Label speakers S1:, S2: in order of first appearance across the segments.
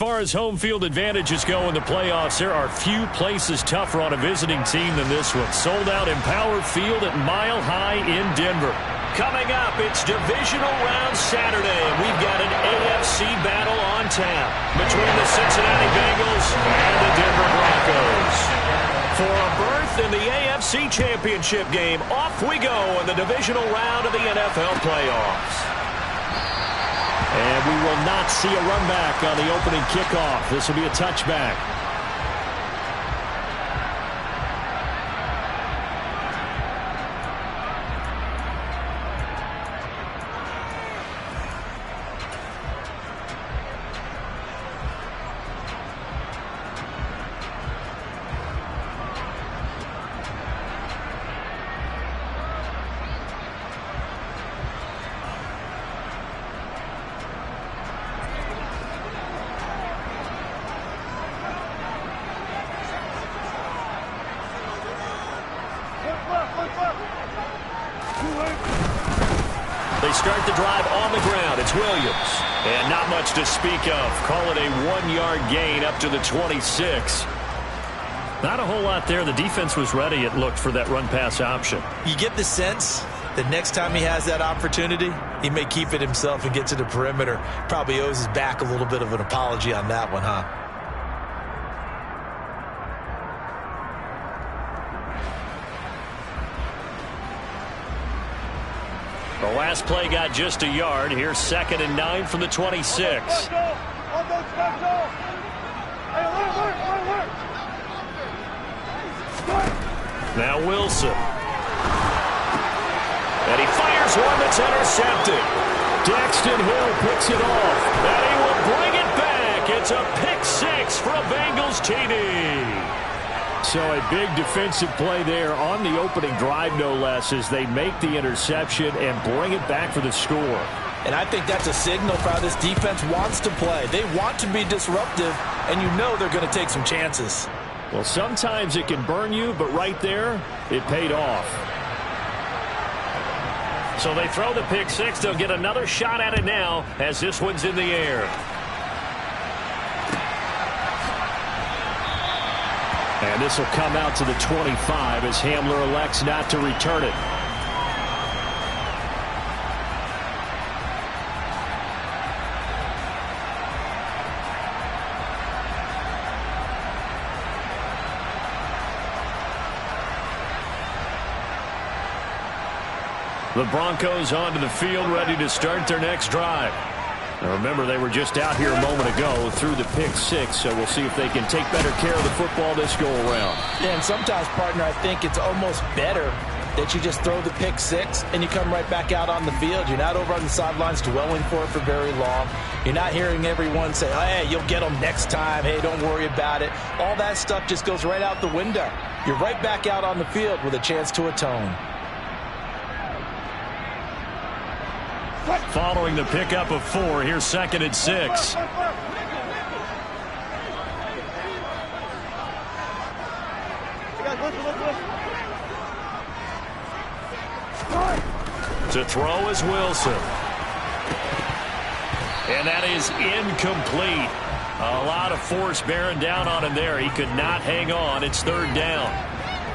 S1: As far as home field advantages go in the playoffs, there are few places tougher on a visiting team than this one. Sold out Empower Field at Mile High in Denver. Coming up, it's Divisional Round Saturday. We've got an AFC battle on tap between the Cincinnati Bengals and the Denver Broncos. For a berth in the AFC Championship game, off we go in the Divisional Round of the NFL playoffs. And we will not see a run back on the opening kickoff. This will be a touchback. They start the drive on the ground. It's Williams. And not much to speak of. Call it a 1-yard gain up to the 26. Not a whole lot there. The defense was ready, it looked, for that run-pass option.
S2: You get the sense that next time he has that opportunity, he may keep it himself and get to the perimeter. Probably owes his back a little bit of an apology on that one, huh?
S1: The last play got just a yard. Here's 2nd and 9 from the 26. Now Wilson. And he fires one that's intercepted. Daxton Hill picks it off. And he will bring it back. It's a pick 6 for a Bengals TD. So a big defensive play there on the opening drive, no less, as they make the interception and bring it back for the score.
S2: And I think that's a signal for how this defense wants to play. They want to be disruptive, and you know they're going to take some chances.
S1: Well, sometimes it can burn you, but right there, it paid off. So they throw the pick 6. They'll get another shot at it now as this one's in the air. And this will come out to the 25 as Hamler elects not to return it. The Broncos onto the field, ready to start their next drive. Now remember, they were just out here a moment ago through the pick 6, so we'll see if they can take better care of the football this go-around.
S2: Yeah, and sometimes, partner, I think it's almost better that you just throw the pick 6 and you come right back out on the field. You're not over on the sidelines dwelling for it for very long. You're not hearing everyone say, hey, you'll get them next time. Hey, don't worry about it. All that stuff just goes right out the window. You're right back out on the field with a chance to atone.
S1: Following the pickup of 4, here's 2nd and 6. To throw is Wilson. And that is incomplete. A lot of force bearing down on him there. He could not hang on. It's 3rd down.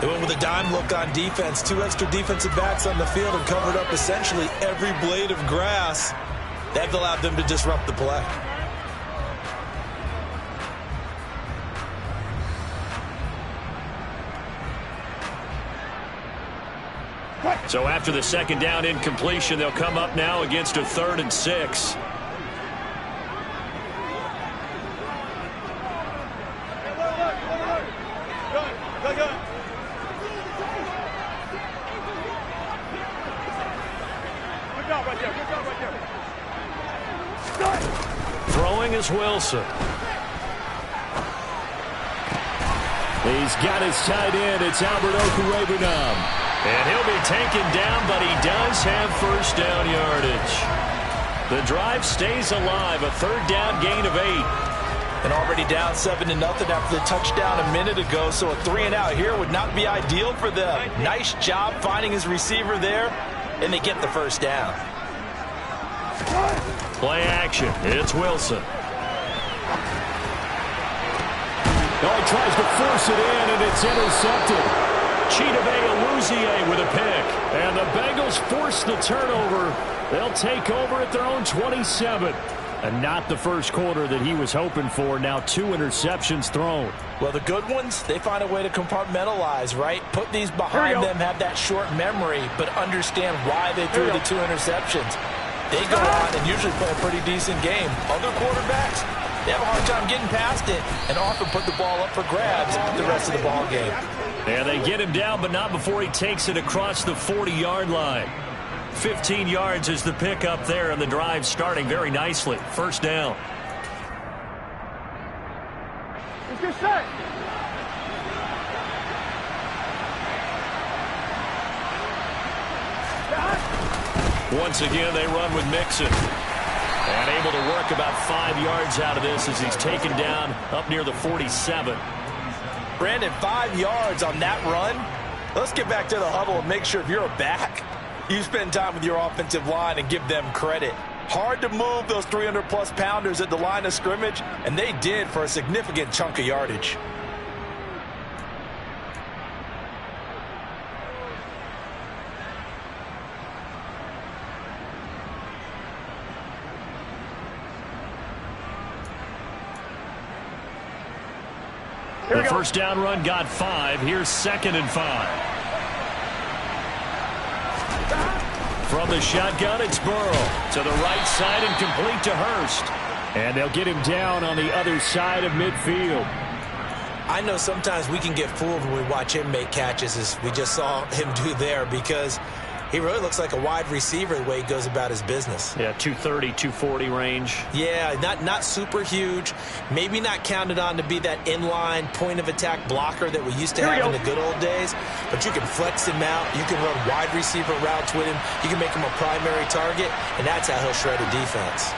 S2: They went with a dime look on defense. 2 extra defensive backs on the field and covered up essentially every blade of grass. That allowed them to disrupt the play.
S1: So after the 2nd down incompletion, they'll come up now against a 3rd and 6. Throwing is Wilson. He's got his tight end. It's Albert Okwuegbunam. And he'll be taken down, but he does have 1st down yardage. The drive stays alive. A 3rd down gain of 8.
S2: And already down 7-0 after the touchdown a minute ago. So a 3-and-out here would not be ideal for them. Nice job finding his receiver there. And they get the 1st down.
S1: Play action. It's Wilson. Oh, he tries to force it in, and it's intercepted. Chidobe with a pick. And the Bengals force the turnover. They'll take over at their own 27. And not the first quarter that he was hoping for. Now 2 interceptions thrown.
S2: Well, the good ones, they find a way to compartmentalize, right? Put these behind them, have that short memory, but understand why they threw the 2 interceptions. They go on and usually play a pretty decent game. Other quarterbacks, they have a hard time getting past it and often put the ball up for grabs the rest of the ball game.
S1: And they get him down, but not before he takes it across the 40-yard line. 15 yards is the pickup there, and the drive starting very nicely. First down.
S3: It's your set.
S1: Once again, they run with Mixon. And able to work about 5 yards out of this as he's taken down up near the 47.
S2: Brandon, 5 yards on that run. Let's get back to the huddle and make sure if you're a back, you spend time with your offensive line and give them credit. Hard to move those 300-plus pounders at the line of scrimmage, and they did for a significant chunk of yardage.
S1: The first down run got 5. Here's 2nd and 5. From the shotgun, it's Burrow. To the right side and complete to Hurst. And they'll get him down on the other side of midfield.
S2: I know sometimes we can get fooled when we watch him make catches, as we just saw him do there, because he really looks like a wide receiver the way he goes about his business.
S1: Yeah, 230, 240 range.
S2: Yeah, not super huge. Maybe not counted on to be that inline point-of-attack blocker that we used to have in the good old days. But you can flex him out. You can run wide receiver routes with him. You can make him a primary target, and that's how he'll shred a defense.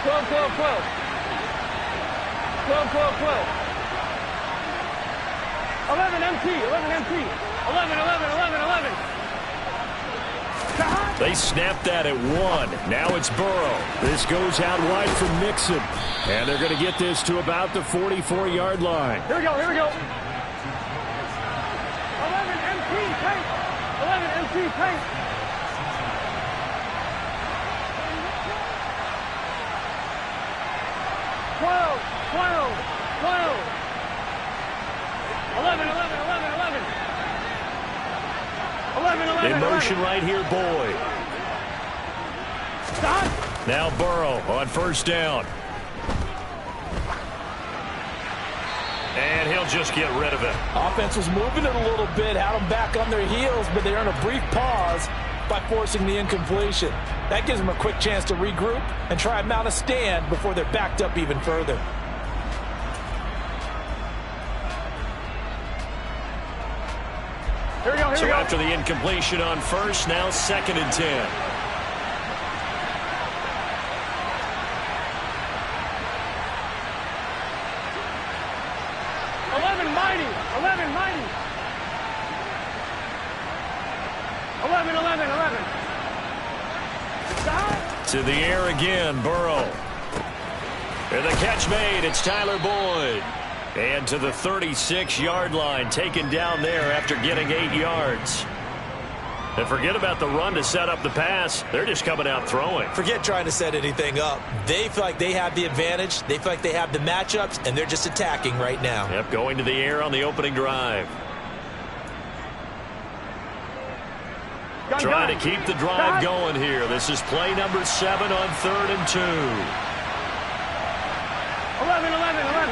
S3: 12, 12, 12. 12, 12, 12. 11 MT, 11 MT. 11, 11, 11, 11.
S1: They snapped that at 1. Now it's Burrow. This goes out wide from Mixon. And they're going to get this to about the 44-yard line.
S3: Here we go, here we go. 11 MT, tank. 11 MT, tank. 12, 12, 12. 11, 11, 11, 11. 11, 11,
S1: in motion
S3: 11.
S1: right here, Boyd.
S3: Stop.
S1: Now Burrow on first down. And he'll just get rid of it.
S2: Offense was moving it a little bit, had them back on their heels, but they earned a brief pause by forcing the incompletion. That gives them a quick chance to regroup and try and mount a stand before they're backed up even further.
S3: Here we go, here
S1: So
S3: we go.
S1: after the incompletion on first, now 2nd and 10.
S3: Mighty. 11, mighty. 11, 11, 11. Stop.
S1: To the air again, Burrow. And the catch made, it's Tyler Boyd. And to the 36-yard line, taken down there after getting 8 yards. And forget about the run to set up the pass. They're just coming out throwing.
S2: Forget trying to set anything up. They feel like they have the advantage. They feel like they have the matchups, and they're just attacking right now.
S1: Yep, going to the air on the opening drive. Trying to keep the drive going here. This is play number 7 on 3rd and 2.
S3: 11, 11, 11.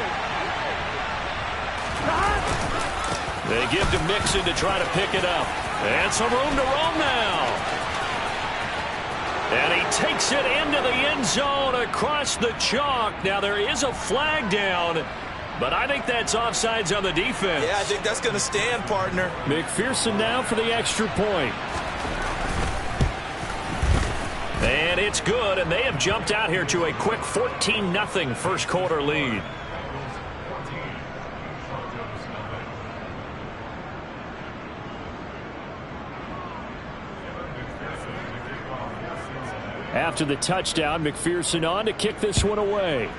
S1: They give to Mixon to try to pick it up. And some room to roam now. And he takes it into the end zone across the chalk. Now there is a flag down, but I think that's offsides on the defense.
S2: Yeah, I think that's going to stand, partner.
S1: McPherson now for the extra point. And it's good, and they have jumped out here to a quick 14-0 first quarter lead. After the touchdown, McPherson on to kick this one away.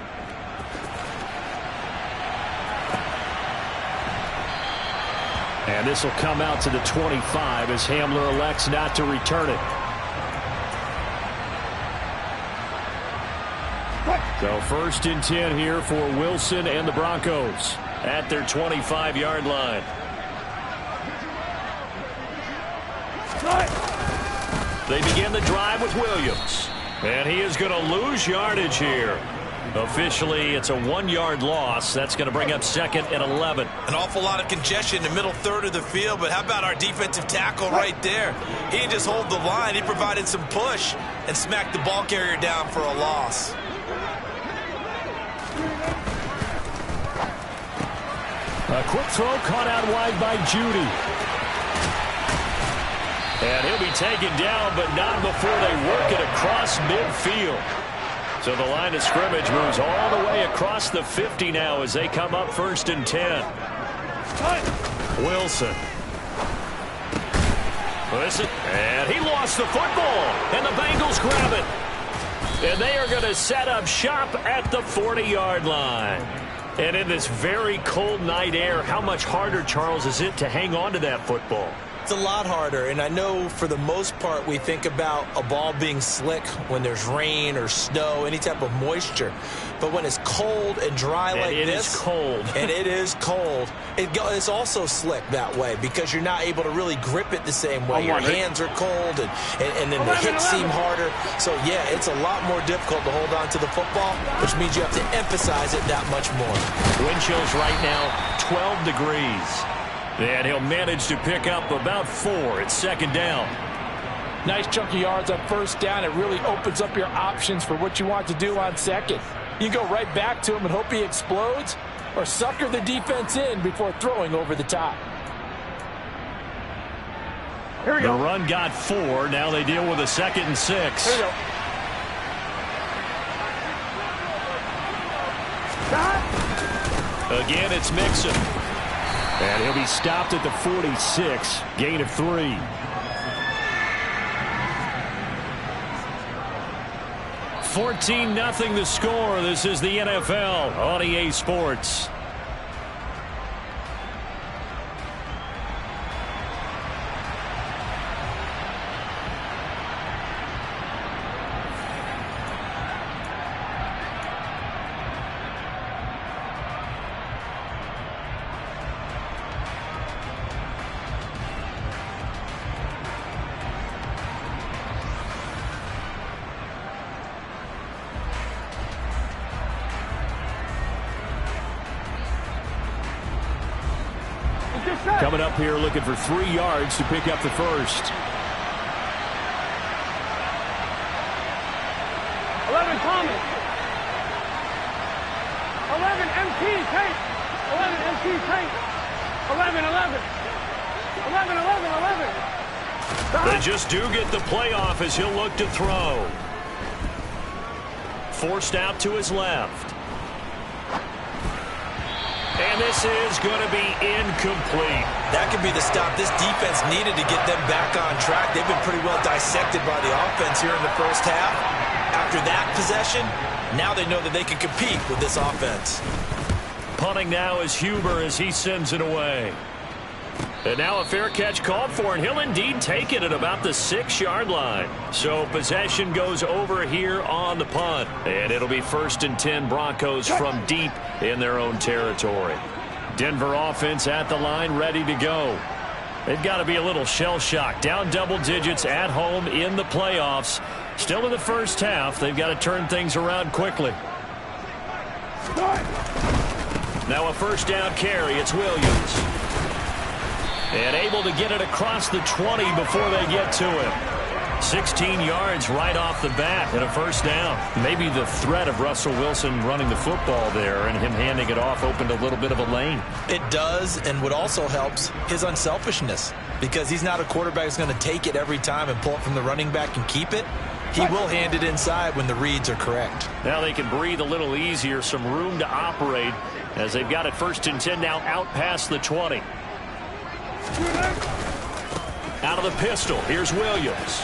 S1: And this will come out to the 25 as Hamler elects not to return it. So 1st and 10 here for Wilson and the Broncos at their 25-yard line. They begin the drive with Williams. And he is going to lose yardage here. Officially, it's a 1-yard loss. That's going to bring up 2nd and 11.
S2: An awful lot of congestion in the middle third of the field, but how about our defensive tackle right there? He didn't just hold the line. He provided some push and smacked the ball carrier down for a loss.
S1: A quick throw caught out wide by Judy. And he'll be taken down, but not before they work it across midfield. So the line of scrimmage moves all the way across the 50 now as they come up 1st and 10. Wilson. Listen, and he lost the football, and the Bengals grab it. And they are going to set up shop at the 40-yard line. And in this very cold night air, how much harder, Charles, is it to hang on to that football?
S2: It's a lot harder, and I know for the most part we think about a ball being slick when there's rain or snow, any type of moisture. But when it's cold and dry like this,
S1: it is cold.
S2: And it is cold, it's also slick that way because you're not able to really grip it the same way. Your hands are cold, and then the hits seem harder. So, yeah, it's a lot more difficult to hold on to the football, which means you have to emphasize it that much more.
S1: Wind chills right now, 12 degrees. And he'll manage to pick up about 4 at 2nd down.
S4: Nice chunk of yards on 1st down. It really opens up your options for what you want to do on 2nd. You go right back to him and hope he explodes, or sucker the defense in before throwing over the top.
S1: Here we go. The run got 4. Now they deal with a 2nd and 6.
S4: Here we go.
S1: Again, it's Mixon. And he'll be stopped at the 46. Gain of 3. $14-0 the score. This is the NFL on EA Sports. Coming up here looking for 3 yards to pick up the first.
S3: 11 Thomas. 11 MT Tate. 11 MT Tate. 11 11. 11 11 11.
S1: They just do get the playoff as he'll look to throw. Forced out to his left. And this is going to be incomplete.
S2: That could be the stop this defense needed to get them back on track. They've been pretty well dissected by the offense here in the 1st half. After that possession, now they know that they can compete with this offense.
S1: Punting now is Huber as he sends it away. And now a fair catch called for, and he'll indeed take it at about the 6-yard line. So possession goes over here on the punt. And it'll be 1st and 10 Broncos from deep in their own territory. Denver offense at the line, ready to go. They've got to be a little shell-shocked. Down double digits at home in the playoffs. Still in the 1st half. They've got to turn things around quickly. Now a 1st down carry. It's Williams. And able to get it across the 20 before they get to him. 16 yards right off the bat and a 1st down. Maybe the threat of Russell Wilson running the football there and him handing it off opened a little bit of a lane.
S2: It does, and what also helps, his unselfishness. Because he's not a quarterback who's going to take it every time and pull it from the running back and keep it. He will hand it inside when the reads are correct.
S1: Now they can breathe a little easier, some room to operate as they've got it 1st and 10 now out past the 20. Out of the pistol, here's Williams.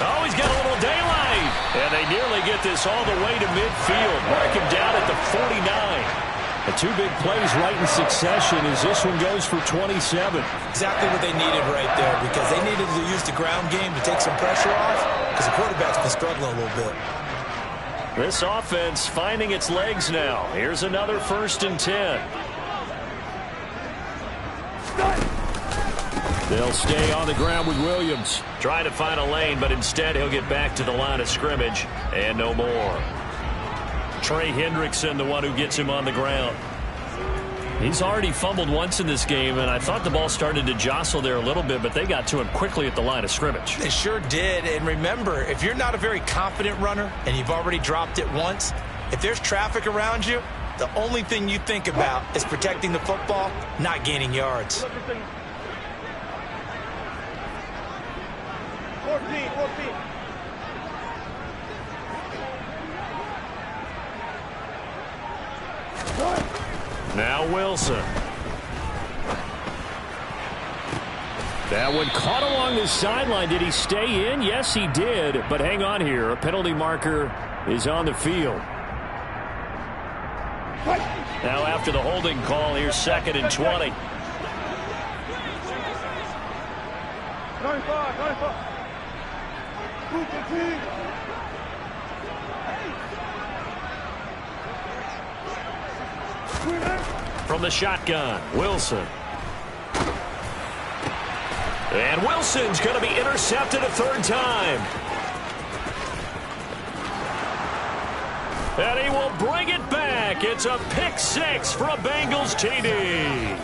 S1: Oh, he's got a little daylight. And they nearly get this all the way to midfield. Mark him down at the 49. The two big plays right in succession as this one goes for 27.
S2: Exactly what they needed right there, because they needed to use the ground game to take some pressure off, because the quarterback's been struggling a little bit.
S1: This offense finding its legs now. Here's another 1st and 10. They'll stay on the ground with Williams. Trying to find a lane, but instead he'll get back to the line of scrimmage and no more. Trey Hendrickson, the one who gets him on the ground. He's already fumbled once in this game, and I thought the ball started to jostle there a little bit, but they got to him quickly at the line of scrimmage.
S2: They sure did, and remember, if you're not a very confident runner and you've already dropped it once, if there's traffic around you, the only thing you think about is protecting the football, not gaining yards.
S3: 14.
S1: Now Wilson. That one caught along the sideline. Did he stay in? Yes, he did. But hang on here. A penalty marker is on the field. Now after the holding call, here's 2nd and 20.
S3: 95.
S1: From the shotgun, Wilson. And Wilson's going to be intercepted a 3rd time. And he will bring it back. It's a pick 6 for a Bengals TD.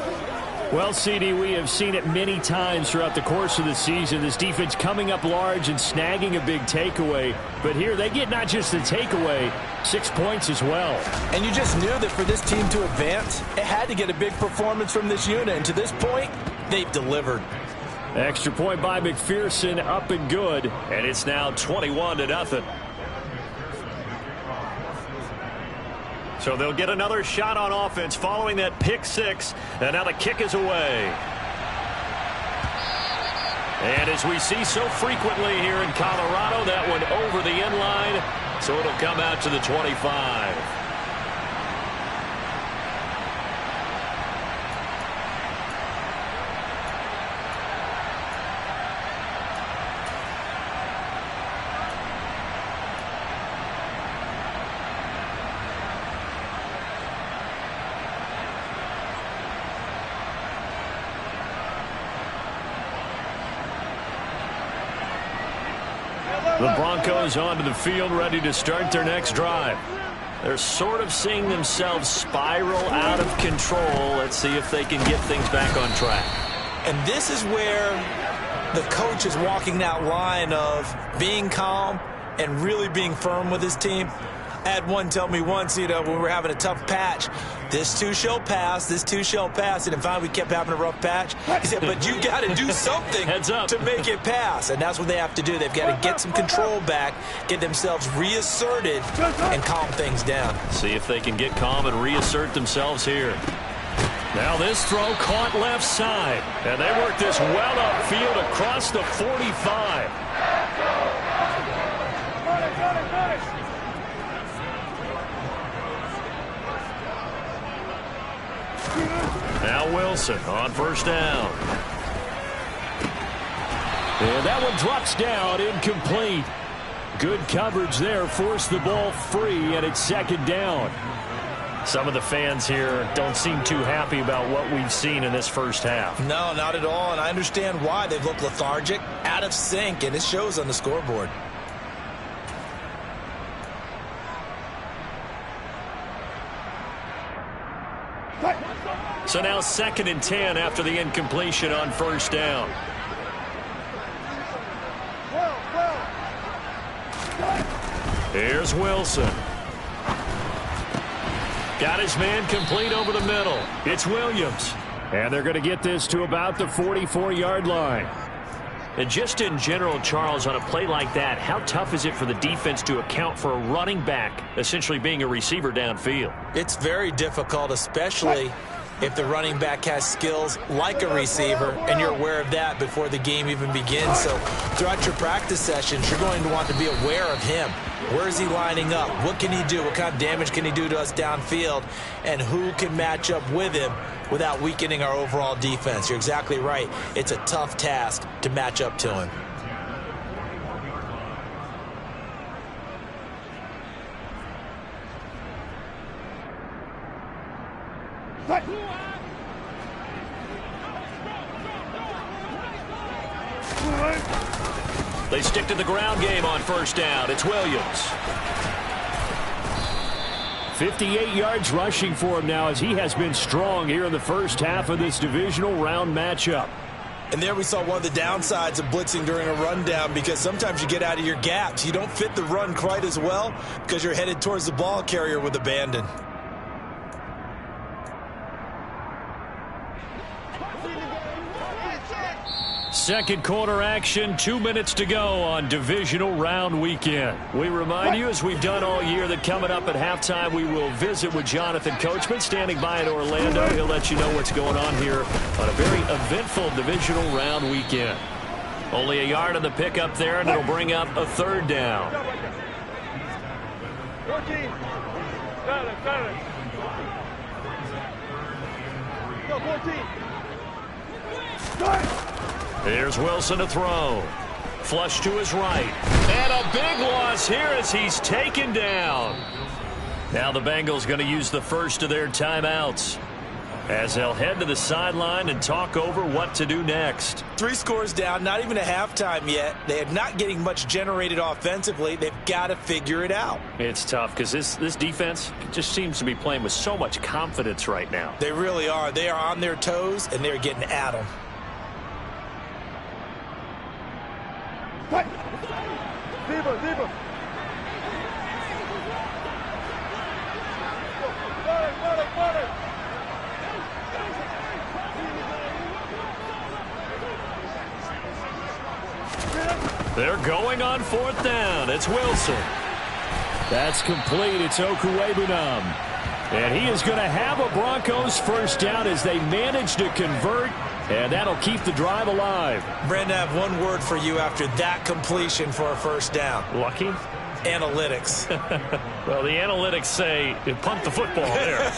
S1: Well, CD, we have seen it many times throughout the course of the season. This defense coming up large and snagging a big takeaway. But here they get not just the takeaway, 6 points as well.
S2: And you just knew that for this team to advance, it had to get a big performance from this unit. And to this point, they've delivered.
S1: Extra point by McPherson, up and good. And it's now 21-0. So they'll get another shot on offense following that pick 6. And now the kick is away. And as we see so frequently here in Colorado, that one over the end line. So it'll come out to the 25. The Broncos onto the field, ready to start their next drive. They're sort of seeing themselves spiral out of control. Let's see if they can get things back on track.
S2: And this is where the coach is walking that line of being calm and really being firm with his team. I had one tell me once, when we were having a tough patch, this too shall pass, this too shall pass. And finally we kept having a rough patch. He said, but you got to do something to make it pass. And that's what they have to do. They've got to get some control back, get themselves reasserted, and calm things down.
S1: See if they can get calm and reassert themselves here. Now this throw caught left side. And they work this well upfield across the 45. Now Wilson on 1st down. And that one drops down, incomplete. Good coverage there, forced the ball free, and it's 2nd down. Some of the fans here don't seem too happy about what we've seen in this first half.
S2: No, not at all, and I understand why. They've looked lethargic, out of sync, and it shows on the scoreboard.
S1: So now 2nd and 10 after the incompletion on 1st down. Here's Wilson. Got his man complete over the middle. It's Williams. And they're going to get this to about the 44-yard line. And just in general, Charles, on a play like that, how tough is it for the defense to account for a running back essentially being a receiver downfield?
S2: It's very difficult, especially if the running back has skills like a receiver, and you're aware of that before the game even begins. So throughout your practice sessions, you're going to want to be aware of him. Where is he lining up? What can he do? What kind of damage can he do to us downfield? And who can match up with him without weakening our overall defense? You're exactly right. It's a tough task to match up to him.
S1: They stick to the ground game on first down. It's Williams. 58 yards rushing for him now as he has been strong here in the first half of this divisional round matchup.
S2: And there we saw one of the downsides of blitzing during a rundown, because sometimes you get out of your gaps. You don't fit the run quite as well because you're headed towards the ball carrier with abandon.
S1: Second quarter action, 2 minutes to go on divisional round weekend. We remind you, as we've done all year, that coming up at halftime we will visit with Jonathan Coachman standing by in Orlando. He'll let you know what's going on here on a very eventful divisional round weekend. Only a yard on the pickup there, and it'll bring up a third down.
S3: 14. Got it. Go, 14.
S1: Here's Wilson to throw. Flush to his right. And a big loss here as he's taken down. Now the Bengals going to use the first of their timeouts as they'll head to the sideline and talk over what to do next.
S2: 3 scores down, not even a halftime yet. They are not getting much generated offensively. They've got to figure it out.
S1: It's tough because this defense just seems to be playing with so much confidence right now.
S2: They really are. They are on their toes, and they're getting at them.
S3: Deeper.
S1: They're going on fourth down. It's Wilson. That's complete. It's Okuwebunam. And he is going to have a Broncos first down as they manage to convert. And that'll keep the drive alive.
S2: Brandon, I have one word for you after that completion for a first down.
S1: Lucky?
S2: Analytics.
S1: Well, the analytics say punt the football there.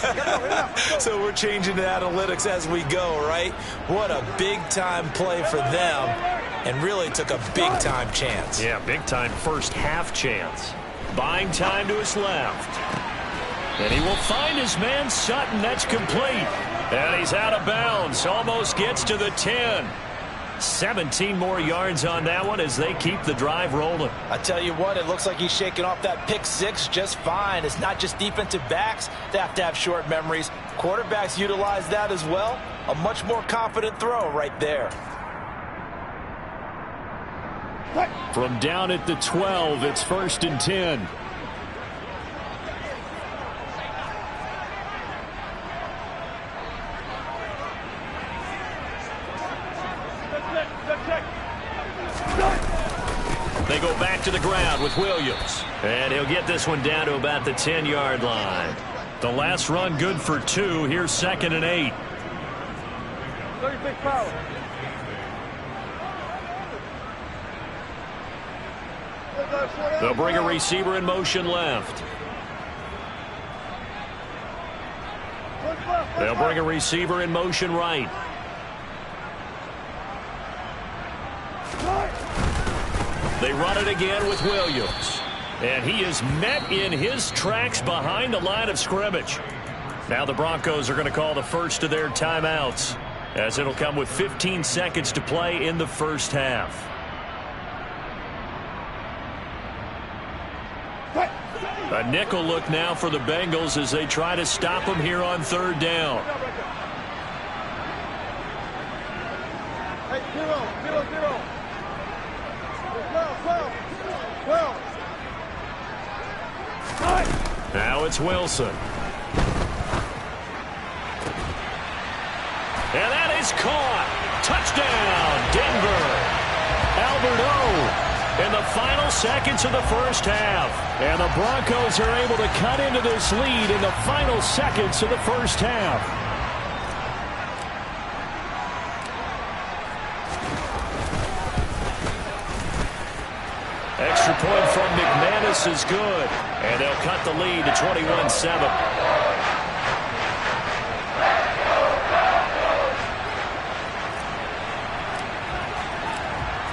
S2: So we're changing to analytics as we go, right? What a big-time play for them, and really took a big-time chance.
S1: Yeah, big-time first half chance. Buying time to his left. And he will find his man Sutton. That's complete. And he's out of bounds. Almost gets to the 10. 17 more yards on that one as they keep the drive rolling.
S2: I tell you what, it looks like he's shaking off that pick 6 just fine. It's not just defensive backs that have short memories. Quarterbacks utilize that as well. A much more confident throw right there.
S1: From down at the 12, it's 1st and 10. They go back to the ground with Williams. And he'll get this one down to about the 10-yard line. The last run good for 2. Here's 2nd and 8. They'll bring a receiver in motion left. They'll bring a receiver in motion right. They run it again with Williams. And he is met in his tracks behind the line of scrimmage. Now the Broncos are going to call the first of their timeouts, as it'll come with 15 seconds to play in the first half. A nickel look now for the Bengals as they try to stop him here on 3rd down.
S3: Hey, 0.
S1: Now it's Wilson. And that is caught. Touchdown, Denver. Albert O in the final seconds of the first half. And the Broncos are able to cut into this lead in the final seconds of the first half. extra point from McManus is good. And they'll cut the lead to 21-7.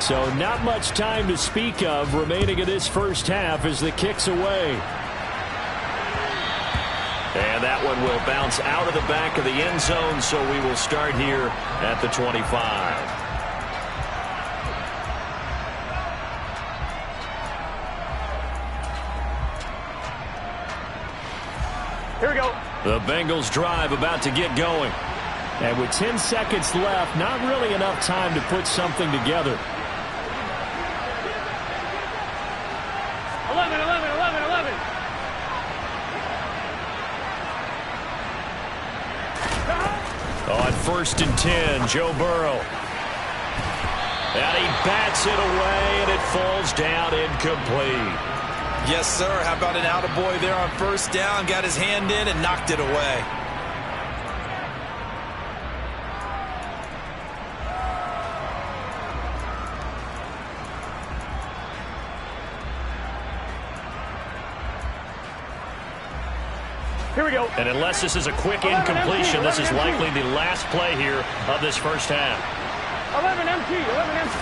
S1: So not much time to speak of remaining in this first half as the kick's away. And that one will bounce out of the back of the end zone, so we will start here at the 25.
S3: Here we go.
S1: The Bengals drive about to get going.
S5: And with 10 seconds left, not really enough time to put something together.
S3: 11, 11, 11, 11.
S1: On 1st and 10, Joe Burrow. And he bats it away, and it falls down incomplete.
S2: Yes, sir. How about an attaboy there on 1st down? Got his hand in and knocked it away.
S3: Here we go.
S1: And unless this is a quick incompletion, this is likely the last play here of this first half.
S3: 11 MT, 11 MT.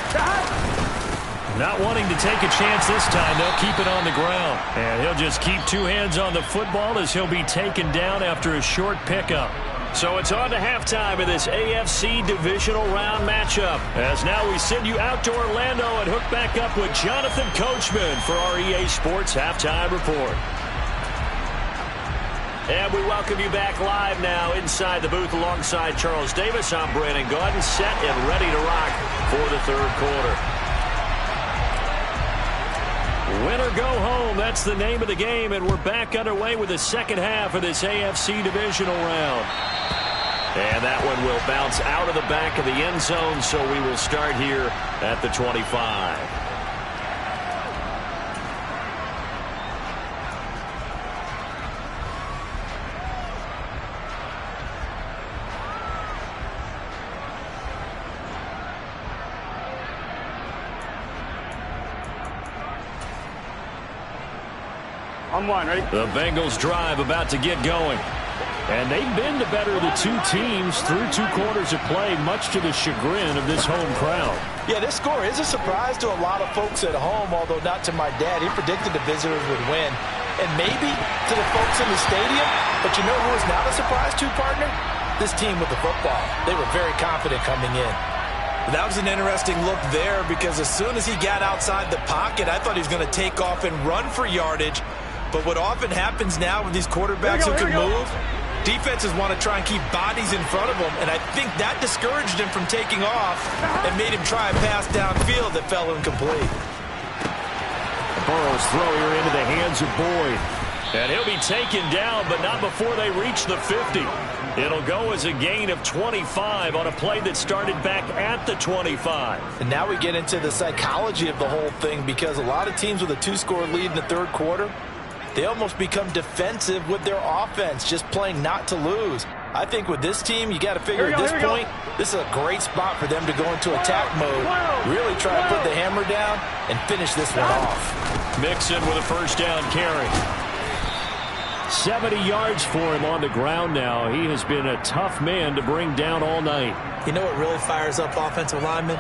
S1: Not wanting to take a chance this time, they'll keep it on the ground. And he'll just keep two hands on the football as he'll be taken down after a short pickup. So it's on to halftime of this AFC divisional round matchup. As now we send you out to Orlando and hook back up with Jonathan Coachman for our EA Sports Halftime Report. And we welcome you back live now inside the booth alongside Charles Davis. I'm Brandon Gaudin, set and ready to rock for the third quarter. Win or go home, that's the name of the game, and we're back underway with the second half of this AFC divisional round. And that one will bounce out of the back of the end zone, so we will start here at the 25.
S3: On one, ready?
S1: The Bengals drive about to get going.
S5: And they've been the better of the two teams through 2 quarters of play, much to the chagrin of this home crowd.
S2: Yeah, this score is a surprise to a lot of folks at home, although not to my dad. He predicted the visitors would win. And maybe to the folks in the stadium. But you know who is not a surprise to, partner? This team with the football. They were very confident coming in. That was an interesting look there because as soon as he got outside the pocket, I thought he was going to take off and run for yardage. But what often happens now with these quarterbacks who can move, defenses want to try and keep bodies in front of them, and I think that discouraged him from taking off and made him try a pass downfield that fell incomplete.
S5: Burrow's throw here into the hands of Boyd.
S1: And he'll be taken down, but not before they reach the 50. It'll go as a gain of 25 on a play that started back at the 25.
S2: And now we get into the psychology of the whole thing because a lot of teams with a 2-score lead in the third quarter, they almost become defensive with their offense, just playing not to lose. I think with this team, you got to figure at this point, this is a great spot for them to go into attack mode, really try to put the hammer down and finish this one off.
S1: Mixon with a first down carry.
S5: 70 yards for him on the ground now. He has been a tough man to bring down all night.
S2: You know what really fires up offensive linemen?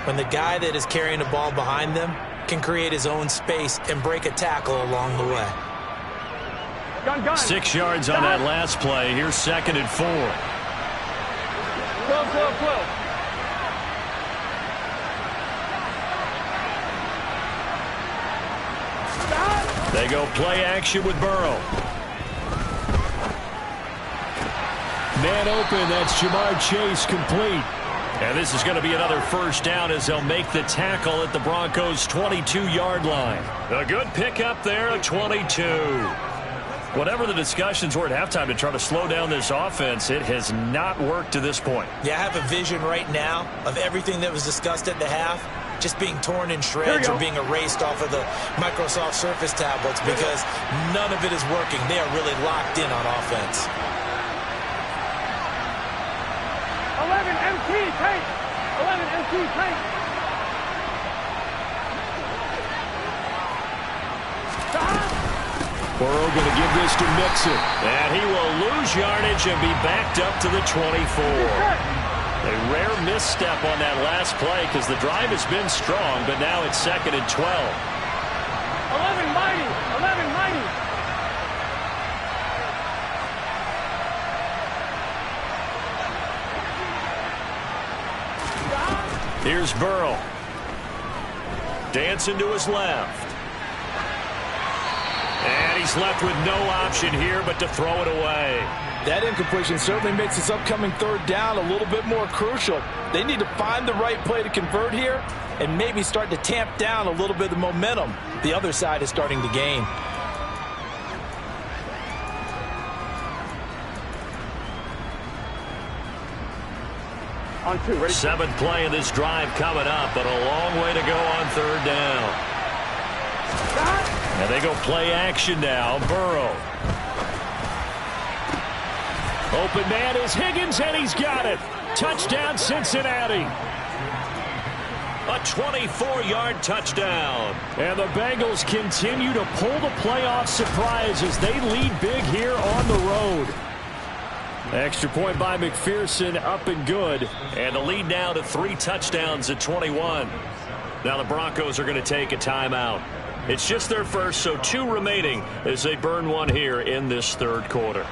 S2: When the guy that is carrying the ball behind them can create his own space and break a tackle along the way.
S1: 6 yards on that last play. Here's 2nd and 4.
S3: 12, 12, 12.
S1: They go play action with Burrow.
S5: Man open, that's Jamar Chase complete.
S1: And this is going to be another first down as they'll make the tackle at the Broncos' 22-yard line. A good pickup there at 22. Whatever the discussions were at halftime to try to slow down this offense, it has not worked to this point.
S2: Yeah, I have a vision right now of everything that was discussed at the half just being torn in shreds or being erased off of the Microsoft Surface tablets because none of it is working. They are really locked in on offense.
S3: 11 MT tank. 11 MT tank.
S5: Burrow going to give this to Mixon.
S1: And he will lose yardage and be backed up to the 24. A rare misstep on that last play because the drive has been strong, but now it's 2nd and 12.
S3: 11 mighty. 11 mighty.
S1: Here's Burrow. Dancing to his left. And he's left with no option here but to throw it away.
S4: That incompletion certainly makes this upcoming 3rd down a little bit more crucial. They need to find the right play to convert here and maybe start to tamp down a little bit of the momentum the other side is starting to gain.
S3: On 2, ready?
S1: 7th play of this drive coming up, but a long way to go on 3rd down. And they go play action now. Burrow.
S5: Open man is Higgins, and he's got it. Touchdown, Cincinnati.
S1: A 24-yard touchdown.
S5: And the Bengals continue to pull the playoff surprise as they lead big here on the road. Extra point by McPherson, up and good.
S1: And the lead now to 3 touchdowns at 21. Now the Broncos are going to take a timeout. It's just their first, so 2 remaining as they burn one here in this 3rd quarter.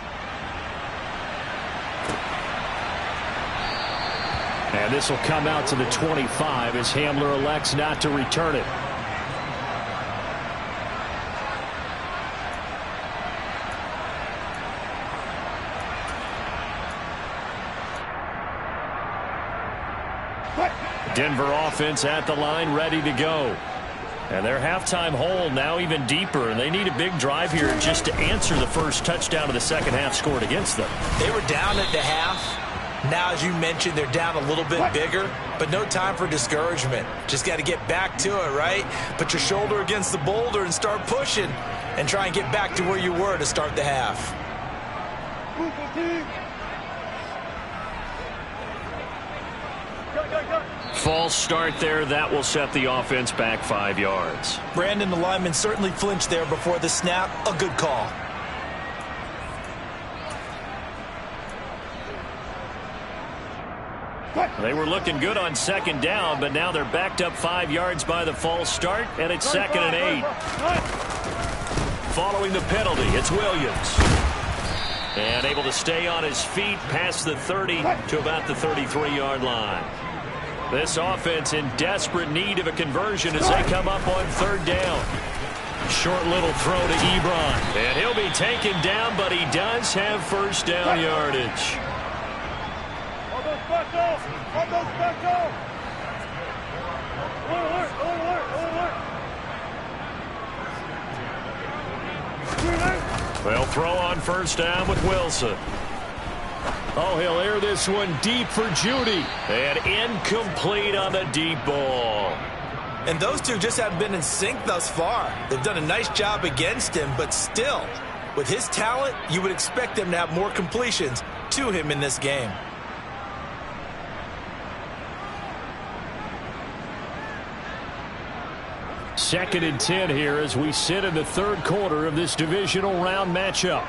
S5: And this will come out to the 25 as Hamler elects not to return it. Denver offense at the line, ready to go. And their halftime hole now even deeper, and they need a big drive here just to answer the first touchdown of the second half scored against them.
S2: They were down at the half. Now, as you mentioned, they're down a little bit bigger, but no time for discouragement. Just got to get back to it, right? Put your shoulder against the boulder and start pushing and try and get back to where you were to start the half.
S1: False start there. That will set the offense back 5 yards.
S2: Brandon, the lineman certainly flinched there before the snap. A good call.
S1: They were looking good on 2nd down, but now they're backed up 5 yards by the false start, and it's 2nd and 8. Following the penalty, it's Williams. And able to stay on his feet past the 30 to about the 33-yard line. This offense in desperate need of a conversion as they come up on 3rd down. Short little throw to Ebron. And he'll be taken down, but he does have 1st down yardage. They'll throw on 1st down with Wilson.
S5: Oh, he'll air this one deep for Judy.
S1: And incomplete on the deep ball.
S2: And those two just haven't been in sync thus far. They've done a nice job against him, but still, with his talent, you would expect them to have more completions to him in this game.
S5: Second and 10 here as we sit in the 3rd quarter of this divisional round matchup.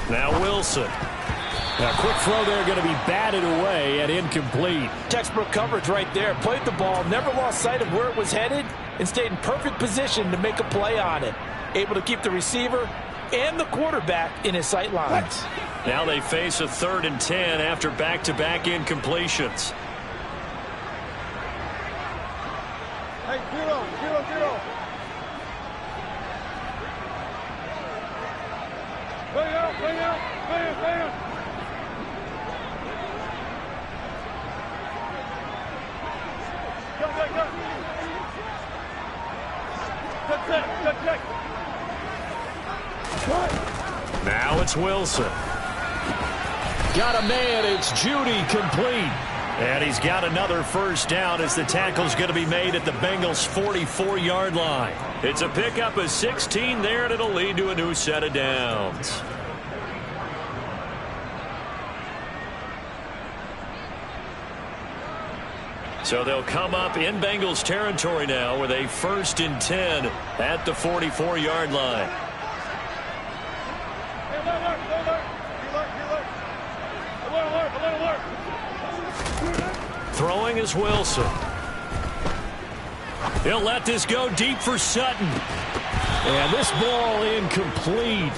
S1: Now Wilson.
S5: Now quick throw there, going to be batted away and incomplete.
S4: Textbook coverage right there. Played the ball, never lost sight of where it was headed, and stayed in perfect position to make a play on it. Able to keep the receiver and the quarterback in his sight lines.
S1: Now they face a 3rd and 10 after back-to-back incompletions.
S3: Hey, 0-0-0. Play out, play out, play out, play out. Go. Check.
S1: Now it's Wilson.
S5: Got a man, it's Judy, complete.
S1: And he's got another 1st down as the tackle's going to be made at the Bengals' 44-yard line. It's a pickup of 16 there, and it'll lead to a new set of downs.
S5: So they'll come up in Bengals territory now with a 1st and 10 at the 44-yard line. Throwing is Wilson. He'll let this go deep for Sutton.
S1: And this ball incomplete.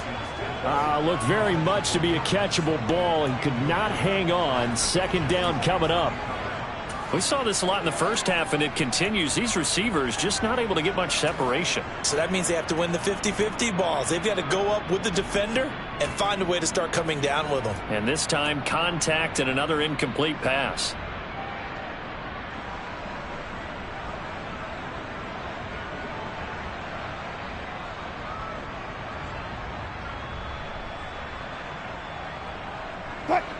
S1: Looked very much to be a catchable ball and could not hang on. 2nd down coming up.
S5: We saw this a lot in the first half, and it continues. These receivers just not able to get much separation.
S2: So that means they have to win the 50-50 balls. They've got to go up with the defender and find a way to start coming down with them.
S5: And this time, contact and another incomplete pass.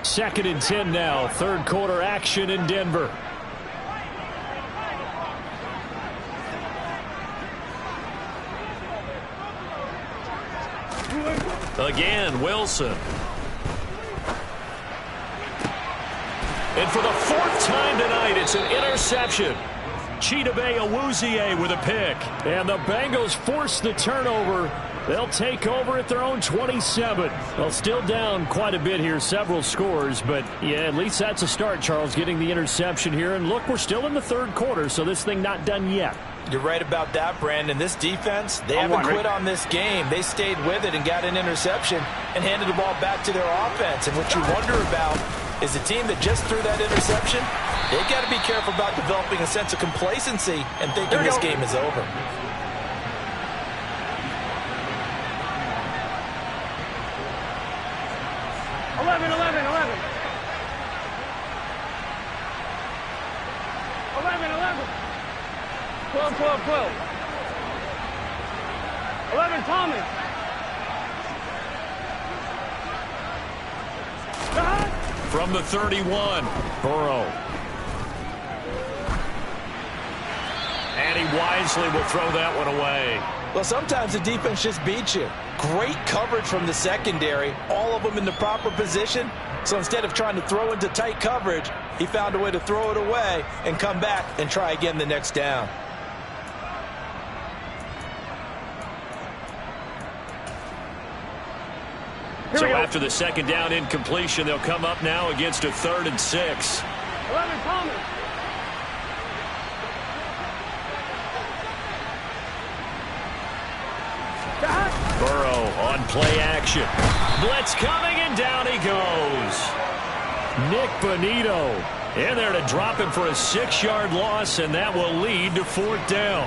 S1: Second and 10 now. 3rd quarter action in Denver.
S5: Again, Wilson. And for the 4th time tonight, it's an interception. Chidobe Awuzie with a pick.
S1: And the Bengals force the turnover. They'll take over at their own 27. Well, still down quite a bit here, several scores, but yeah, at least that's a start, Charles, getting the interception here. And look, we're still in the 3rd quarter, so this thing not done yet.
S2: You're right about that, Brandon. This defense, they haven't quit on this game. They stayed with it and got an interception and handed the ball back to their offense. And what you wonder about is the team that just threw that interception, they've got to be careful about developing a sense of complacency and thinking this game is over.
S3: Tommy.
S5: From the 31,
S1: Burrow.
S5: And he wisely will throw that one away.
S2: Well, sometimes the defense just beats you. Great coverage from the secondary, all of them in the proper position. So instead of trying to throw into tight coverage, he found a way to throw it away and come back and try again the next down.
S5: So after the 2nd down incompletion, they'll come up now against a 3rd and 6.
S3: 11, Tommy.
S5: Burrow on play action. Blitz coming, and down he goes.
S1: Nick Bonito
S5: In there to drop him for a 6-yard loss, and that will lead to 4th down.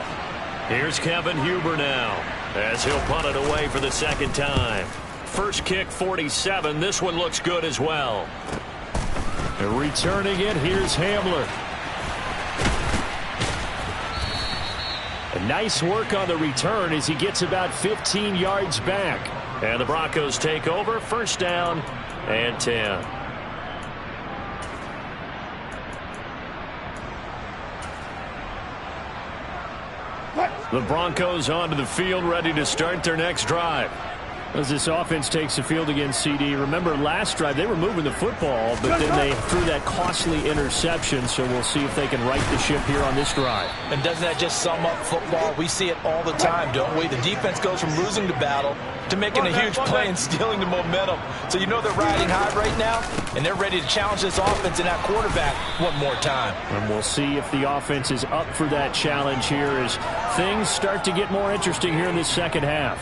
S5: Here's Kevin Huber now as he'll punt it away for the 2nd time. First kick, 47. This one looks good as well.
S1: And returning it, here's Hamler. A nice work on the return as he gets about 15 yards back.
S5: And the Broncos take over, 1st down and 10.
S1: The Broncos onto the field, ready to start their next drive. As this offense takes the field against CD. Remember, last drive, they were moving the football, but then they threw that costly interception, so we'll see if they can right the ship here on this drive.
S2: And doesn't that just sum up football? We see it all the time, don't we? The defense goes from losing the battle to making a huge play and stealing the momentum. So you know they're riding high right now, and they're ready to challenge this offense and that quarterback one more time.
S1: And we'll see if the offense is up for that challenge here as things start to get more interesting here in this second half.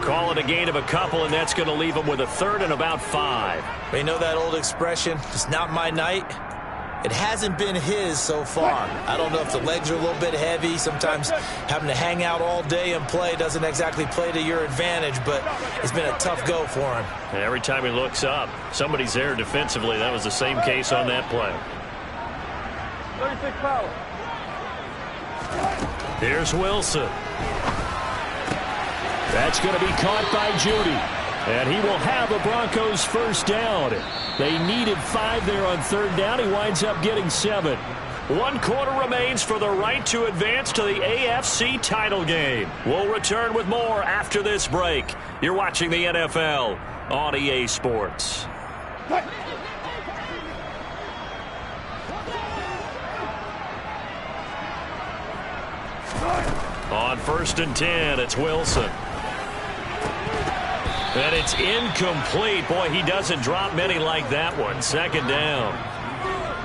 S5: Call it a gain of a couple, and that's going to leave them with a 3rd and about 5.
S2: You know that old expression, it's not my night? It hasn't been his so far. I don't know if the legs are a little bit heavy. Sometimes having to hang out all day and play doesn't exactly play to your advantage, but it's been a tough go for him.
S5: And every time he looks up, somebody's there defensively. That was the same case on that play.
S3: 36 power.
S5: Here's Wilson.
S1: That's going to be caught by Judy. And he will have the Broncos 1st down. They needed 5 there on 3rd down. He winds up getting 7.
S5: 1 quarter remains for the right to advance to the AFC title game. We'll return with more after this break. You're watching the NFL on EA Sports. On 1st and 10, it's Wilson. And it's incomplete. Boy, he doesn't drop many like that one. 2nd down.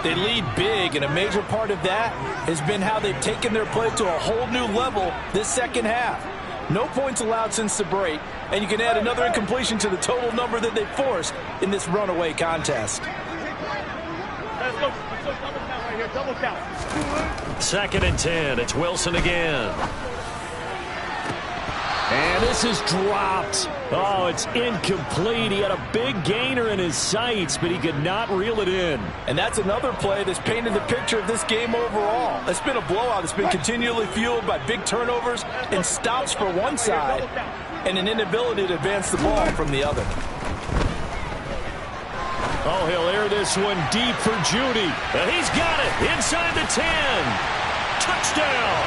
S2: They lead big, and a major part of that has been how they've taken their play to a whole new level this second half. No points allowed since the break, and you can add another incompletion to the total number that they forced in this runaway contest.
S3: Let's go double count right here. Double count.
S5: 2nd and 10. It's Wilson again.
S1: And this is dropped. Oh, it's incomplete. He had a big gainer in his sights, but he could not reel it in.
S2: And that's another play that's painted the picture of this game overall. It's been a blowout. It's been continually fueled by big turnovers and stops for one side and an inability to advance the ball from the other.
S1: Oh, he'll air this one deep for Judy.
S5: And he's got it inside the 10. Touchdown.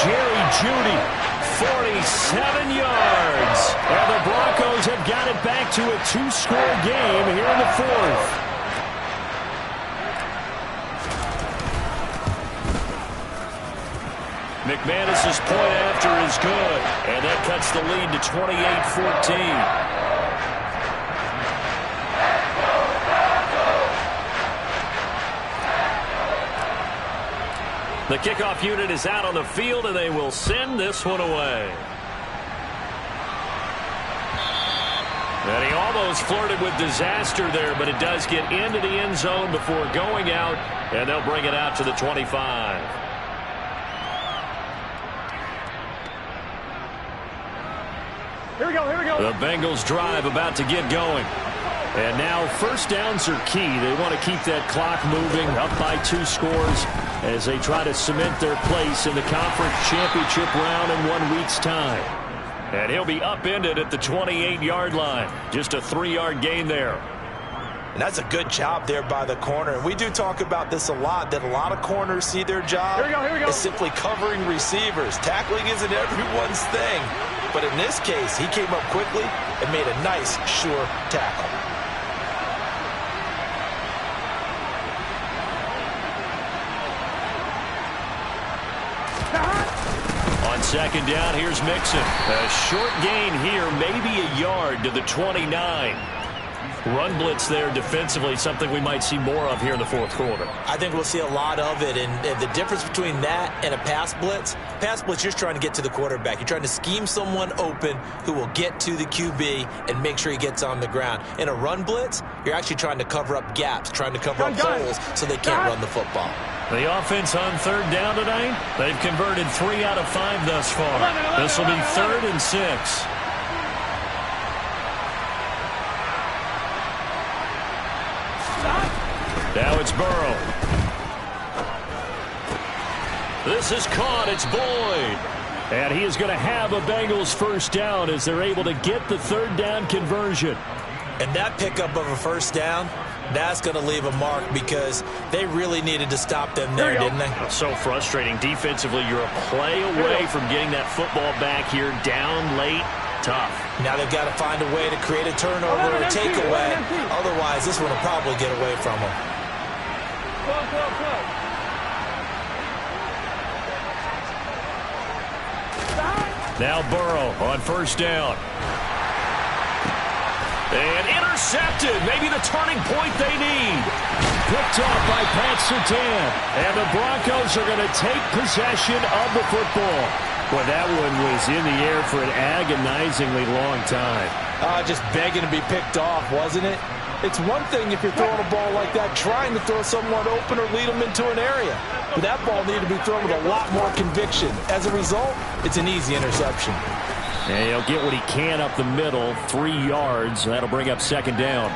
S1: Jerry Judy.
S5: 47 yards.
S1: And the Broncos have got it back to a 2-score game here in the 4th.
S5: McManus's point after is good. And that cuts the lead to 28-14. The kickoff unit is out on the field, and they will send this one away. And he almost flirted with disaster there, but it does get into the end zone before going out, and they'll bring it out to the 25.
S3: Here we go, here we go.
S5: The Bengals drive about to get going. And now 1st downs are key. They want to keep that clock moving up by 2 scores as they try to cement their place in the conference championship round in 1 week's time. And he'll be upended at the 28-yard line. Just a 3-yard gain there.
S2: And that's a good job there by the corner. And we do talk about this a lot, that a lot of corners see their job as simply covering receivers. Tackling isn't everyone's thing. But in this case, he came up quickly and made a nice, sure tackle.
S5: On 2nd down, here's Mixon. A short gain here, maybe a yard to the 29. Run blitz there defensively, something we might see more of here in the 4th quarter.
S2: I think we'll see a lot of it, and the difference between that and a pass blitz, you're just trying to get to the quarterback. You're trying to scheme someone open who will get to the QB and make sure he gets on the ground. In a run blitz, you're actually trying to cover up gaps, trying to cover up holes so they can't run the football.
S5: The offense on 3rd down tonight, they've converted 3 out of 5 thus far. This will be 3rd and 6. Now it's Burrow. This is caught. It's Boyd.
S1: And he is going to have a Bengals 1st down as they're able to get the 3rd down conversion.
S2: And that pickup of a 1st down, that's going to leave a mark because they really needed to stop them there, didn't they?
S5: So frustrating. Defensively, you're a play away from getting that football back here down late. Tough.
S2: Now they've got to find a way to create a turnover or a takeaway. Otherwise, this one will probably get away from them.
S5: Now Burrow on 1st down. And intercepted. Maybe the turning point they need.
S1: Picked off by Pat Surtain.
S5: And the Broncos are going to take possession of the football. Boy, that one was in the air for an agonizingly long time.
S2: Just begging to be picked off, wasn't it? It's one thing if you're throwing a ball like that, trying to throw someone open or lead them into an area. But that ball needed to be thrown with a lot more conviction. As a result, it's an easy interception.
S1: And he'll get what he can up the middle, 3 yards. That'll bring up 2nd down.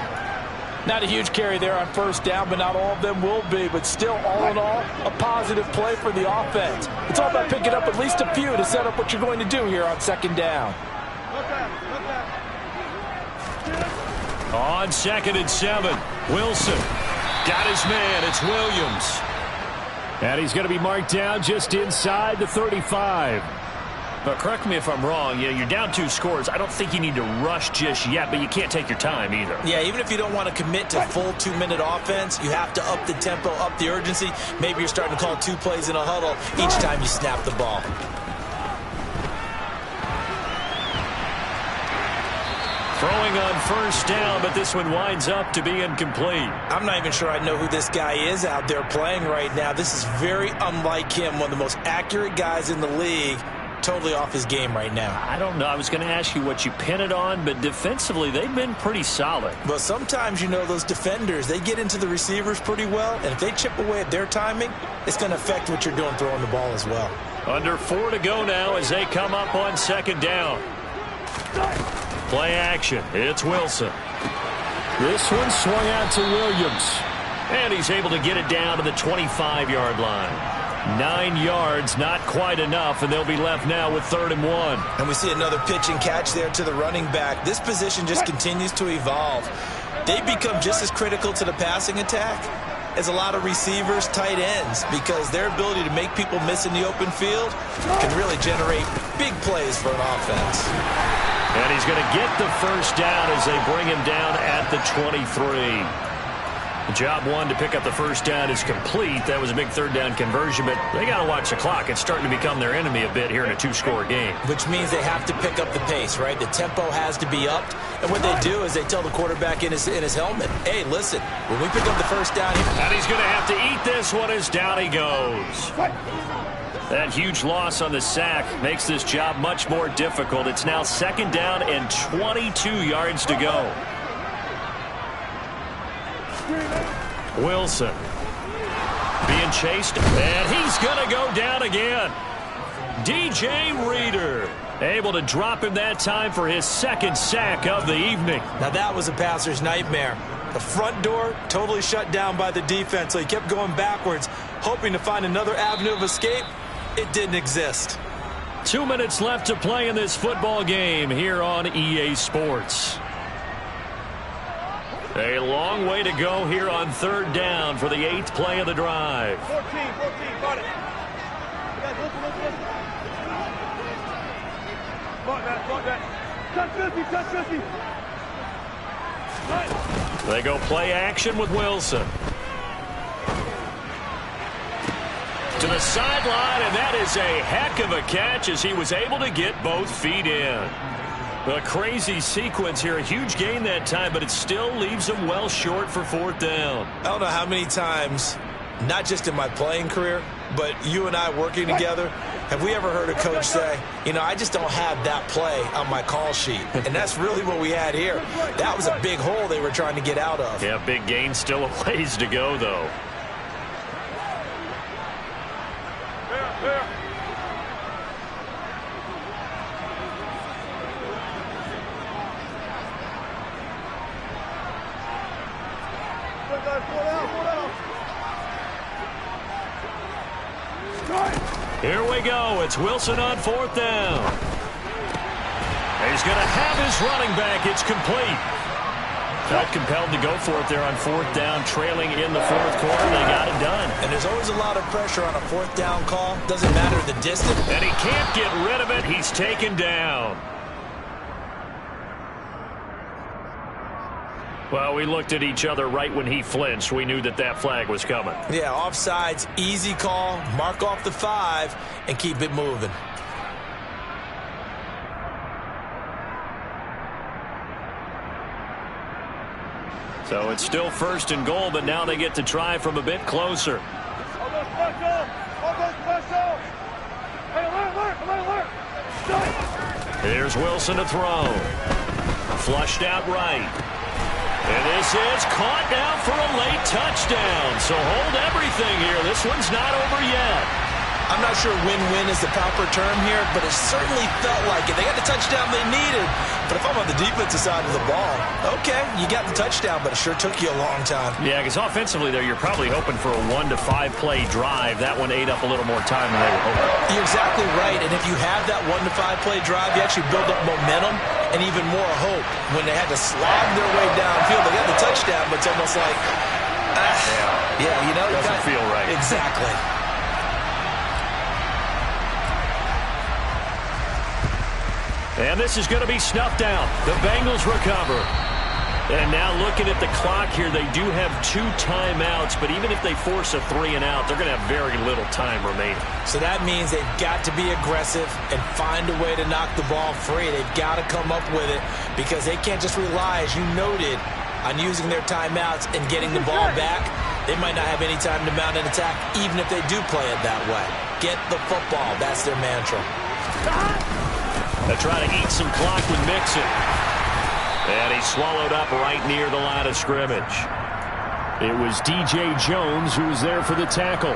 S2: Not a huge carry there on 1st down, but not all of them will be. But still, all in all, a positive play for the offense. It's all about picking up at least a few to set up what you're going to do here on 2nd down.
S5: On 2nd and 7, Wilson got his man. It's Williams.
S1: And he's going to be marked down just inside the 35.
S5: But correct me if I'm wrong, you're down 2 scores. I don't think you need to rush just yet, but you can't take your time either.
S2: Yeah, even if you don't want to commit to full 2-minute offense, you have to up the tempo, up the urgency. Maybe you're starting to call 2 plays in a huddle each time you snap the ball.
S1: Throwing on first down, but this one winds up to be incomplete.
S2: I'm not even sure I know who this guy is out there playing right now. This is very unlike him, one of the most accurate guys in the league. Totally off his game right now.
S1: I don't know. I was going to ask you what you pin it on, but defensively, they've been pretty solid.
S2: But sometimes, you know, those defenders, they get into the receivers pretty well, and if they chip away at their timing, it's going to affect what you're doing throwing the ball as well.
S1: Under 4 to go now as they come up on second down. Play action. It's Wilson.
S5: This one swung out to Williams.
S1: And he's able to get it down to the 25-yard line. 9 yards, not quite enough, and they'll be left now with 3rd and 1.
S2: And we see another pitch and catch there to the running back. This position just continues to evolve. They become just as critical to the passing attack as a lot of receivers, tight ends, because their ability to make people miss in the open field can really generate big plays for an offense.
S1: And he's going to get the first down as they bring him down at the 23. Job one to pick up the first down is complete. That was a big 3rd down conversion, but they got to watch the clock. It's starting to become their enemy a bit here in a 2-score game.
S2: Which means they have to pick up the pace, right? The tempo has to be upped. And what they do is they tell the quarterback in his helmet, hey, listen, when we pick up the first down here.
S1: And he's going to have to eat this one as down he goes. That huge loss on the sack makes this job much more difficult. It's now 2nd down and 22 yards to go. Wilson being chased, and he's going to go down again. DJ Reader able to drop him that time for his 2nd sack of the evening.
S2: Now that was a passer's nightmare. The front door totally shut down by the defense, so he kept going backwards, hoping to find another avenue of escape. It didn't exist.
S1: 2 minutes left to play in this football game here on EA Sports. A long way to go here on 3rd down for the 8th play of the drive.
S3: 14, got it. Got that. Touch 50. Right.
S1: They go play action with Wilson. To the sideline, and that is a heck of a catch as he was able to get both feet in. A crazy sequence here. A huge gain that time, but it still leaves him well short for 4th down.
S2: I don't know how many times, not just in my playing career, but you and I working together, have we ever heard a coach say, you know, I just don't have that play on my call sheet. And that's really what we had here. That was a big hole they were trying to get out of.
S1: Yeah, big gain, still a ways to go, though. Here we go. It's Wilson on 4th down. He's going to have his running back. It's complete. Felt compelled to go for it there on 4th down, trailing in the 4th quarter. They got it done.
S2: And there's always a lot of pressure on a 4th down call. Doesn't matter the distance.
S1: And he can't get rid of it. He's taken down. Well, we looked at each other right when he flinched. We knew that that flag was coming.
S2: Yeah, offsides, easy call, mark off the 5, and keep it moving.
S1: So it's still 1st and goal, but now they get to try from a bit closer.
S3: All goes special. Hey, alert.
S1: Here's Wilson to throw. Flushed out right. And this is caught now for a late touchdown. So hold everything here. This one's not over yet.
S2: I'm not sure win-win is the proper term here, but it certainly felt like it. They got the touchdown they needed. But if I'm on the defensive side of the ball, okay, you got the touchdown, but it sure took you a long time.
S1: Yeah, because offensively, though, you're probably hoping for a 1 to 5 play drive. That one ate up a little more time than they were hoping.
S2: You're exactly right, and if you have that 1 to 5 play drive, you actually build up momentum and even more hope. When they had to slog their way downfield, they got the touchdown, but it's almost like, yeah, you know.
S1: Doesn't feel right.
S2: Exactly.
S1: And this is going to be snuffed out. The Bengals recover. And now looking at the clock here, they do have 2 timeouts, but even if they force a 3 and out, they're going to have very little time remaining.
S2: So that means they've got to be aggressive and find a way to knock the ball free. They've got to come up with it because they can't just rely, as you noted, on using their timeouts and getting the ball back. They might not have any time to mount an attack, even if they do play it that way. Get the football. That's their mantra.
S1: They try to eat some clock with Mixon. And he's swallowed up right near the line of scrimmage.
S5: It was DJ Jones who was there for the tackle.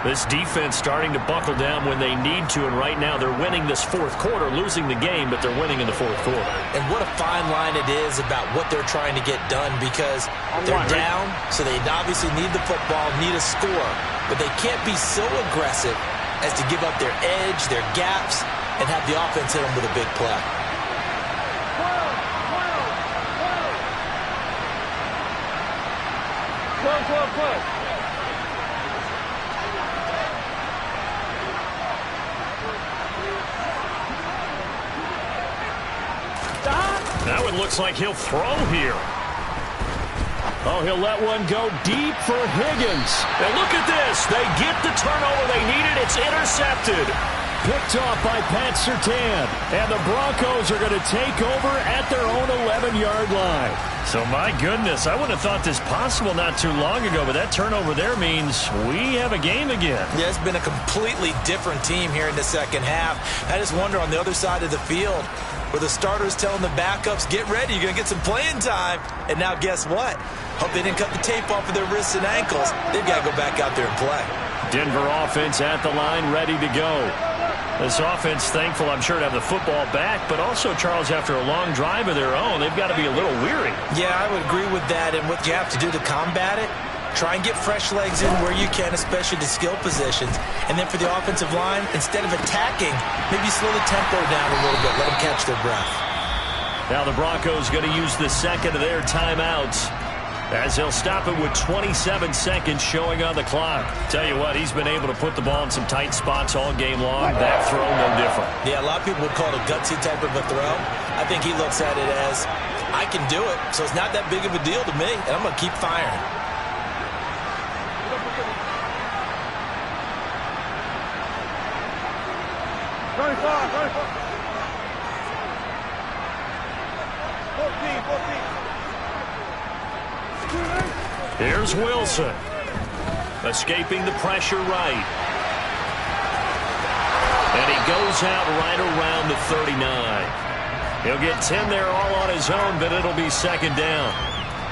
S1: This defense starting to buckle down when they need to, and right now they're winning this fourth quarter, losing the game, but they're winning in the fourth quarter.
S2: And what a fine line it is about what they're trying to get done, because they're down, so they obviously need the football, need a score, but they can't be so aggressive as to give up their edge, their gaps, and have the offense hit them with a big play.
S1: Now it looks like he'll throw here.
S5: Oh, he'll let one go deep for Higgins.
S1: And look at this. They get the turnover they needed. It's intercepted.
S5: Picked off by Pat Surtain. And the Broncos are going to take over at their own 11-yard line.
S1: So, my goodness, I wouldn't have thought this possible not too long ago, but that turnover there means we have a game again.
S2: Yeah, it's been a completely different team here in the second half. I just wonder on the other side of the field, where the starters telling the backups, get ready, you're going to get some playing time. And now guess what? Hope they didn't cut the tape off of their wrists and ankles. They've got to go back out there and play.
S1: Denver offense at the line, ready to go. This offense, thankful, I'm sure, to have the football back, but also, Charles, after a long drive of their own, they've got to be a little weary.
S2: Yeah, I would agree with that. And what you have to do to combat it, try and get fresh legs in where you can, especially the skill positions. And then for the offensive line, instead of attacking, maybe slow the tempo down a little bit. Let them catch their breath.
S1: Now the Broncos going to use the second of their timeouts, as they'll stop it with 27 seconds showing on the clock. Tell you what, he's been able to put the ball in some tight spots all game long. That throw, no different.
S2: Yeah, a lot of people would call it a gutsy type of a throw. I think he looks at it as, I can do it, so it's not that big of a deal to me, and I'm going to keep firing.
S3: Very far, very far. 14.
S1: Here's Wilson. Escaping the pressure right. And he goes out right around the 39. He'll get 10 there all on his own, but it'll be second down.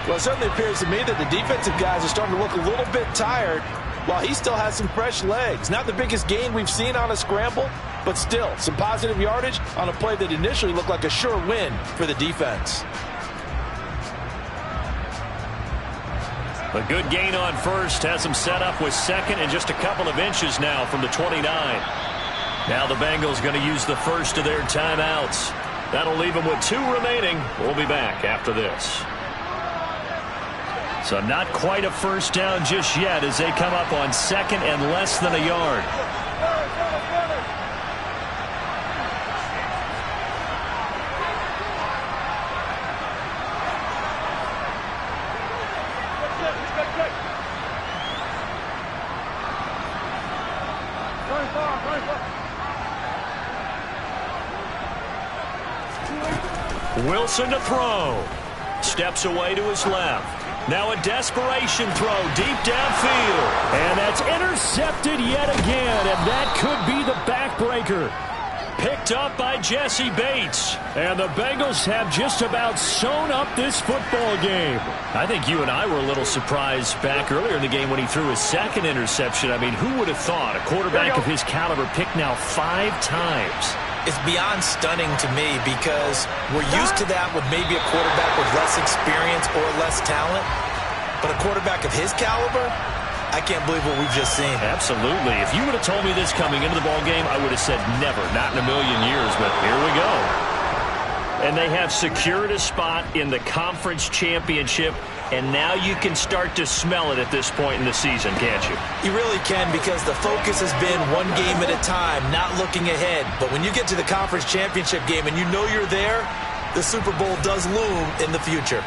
S4: Well, it certainly appears to me that the defensive guys are starting to look a little bit tired while he still has some fresh legs. Not the biggest gain we've seen on a scramble, but still some positive yardage on a play that initially looked like a sure win for the defense.
S1: A good gain on first, has him set up with second and just a couple of inches now from the 29. Now the Bengals going to use the first of their timeouts. That'll leave them with 2 remaining. We'll be back after this. So not quite a first down just yet as they come up on second and less than a yard. Wilson to throw. Steps away to his left. Now a desperation throw deep downfield.
S5: And that's intercepted yet again, and that could be the backbreaker.
S1: Picked up by Jesse Bates.
S5: And the Bengals have just about sewn up this football game.
S1: I think you and I were a little surprised back earlier in the game when he threw his second interception. I mean, who would have thought a quarterback of his caliber picked now 5 times?
S2: It's beyond stunning to me because we're used to that with maybe a quarterback with less experience or less talent. But a quarterback of his caliber, I can't believe what we've just seen.
S1: Absolutely. If you would have told me this coming into the ball game, I would have said never, not in a million years, but here we go. And they have secured a spot in the conference championship, and now you can start to smell it at this point in the season, can't you?
S2: You really can, because the focus has been one game at a time, not looking ahead. But when you get to the conference championship game and you know you're there, the Super Bowl does loom in the future.